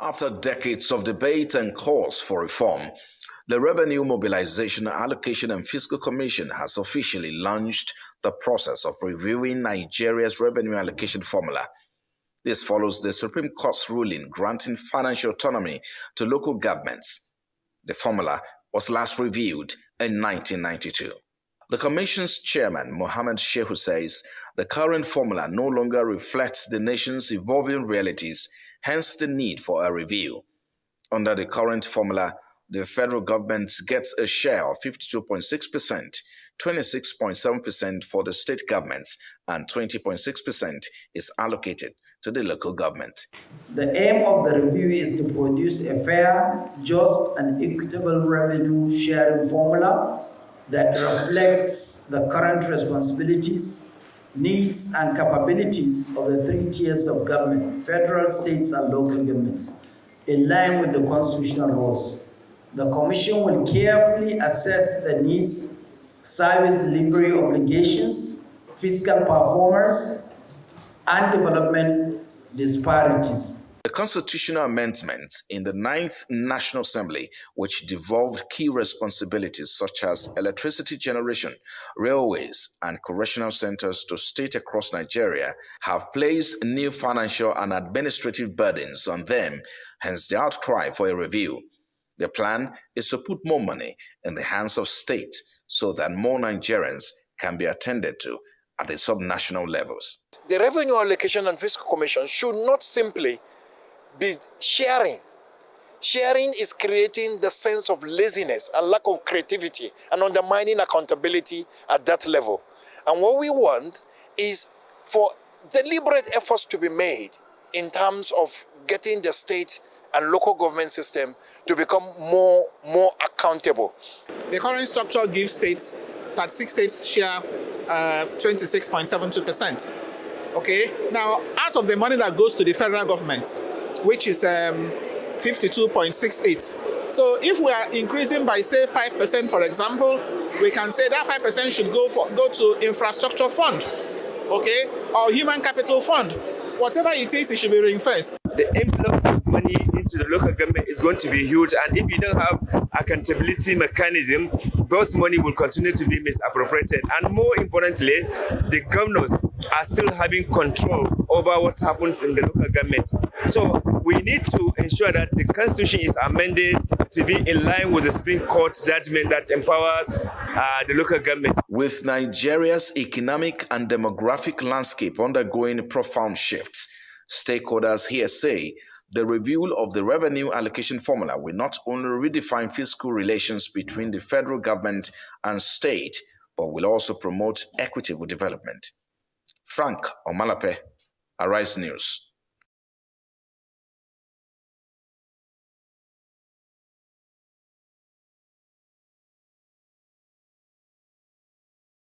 After decades of debate and calls for reform, the Revenue Mobilization, Allocation and Fiscal Commission has officially launched the process of reviewing Nigeria's revenue allocation formula. This follows the Supreme Court's ruling granting financial autonomy to local governments. The formula was last reviewed in 1992. The Commission's chairman, Mohammed Shehu, says the current formula no longer reflects the nation's evolving realities, hence the need for a review. Under the current formula, the federal government gets a share of 52.6%, 26.7% for the state governments, and 20.6% is allocated to the local government. The aim of the review is to produce a fair, just, and equitable revenue sharing formula that reflects the current responsibilities, needs, and capabilities of the three tiers of government, federal, states, and local governments, in line with the constitutional rules. The Commission will carefully assess the needs, service delivery obligations, fiscal performance, and development disparities. The constitutional amendments in the 9th National Assembly, which devolved key responsibilities such as electricity generation, railways, and correctional centers to states across Nigeria, have placed new financial and administrative burdens on them, hence the outcry for a review. The plan is to put more money in the hands of states so that more Nigerians can be attended to at the subnational levels. The Revenue Allocation and Fiscal Commission should not simply be sharing. Sharing is creating the sense of laziness, a lack of creativity, and undermining accountability at that level. And what we want is for deliberate efforts to be made in terms of getting the state and local government system to become more accountable. The current structure gives states, 36 states share 26.72%. Okay, now out of the money that goes to the federal government, which is 52.68. So if we are increasing by say 5%, for example, we can say that 5% should go to infrastructure fund, okay, or human capital fund. Whatever it is, it should be ring-fenced. The influx of money into the local government is going to be huge, and if you don't have accountability mechanism, those money will continue to be misappropriated. And more importantly, the governors are still having control over what happens in the local government. So we need to ensure that the Constitution is amended to be in line with the Supreme Court's judgment that empowers the local government. With Nigeria's economic and demographic landscape undergoing profound shifts, stakeholders here say the review of the revenue allocation formula will not only redefine fiscal relations between the federal government and state, but will also promote equitable development. Frank Omalape, Arise News.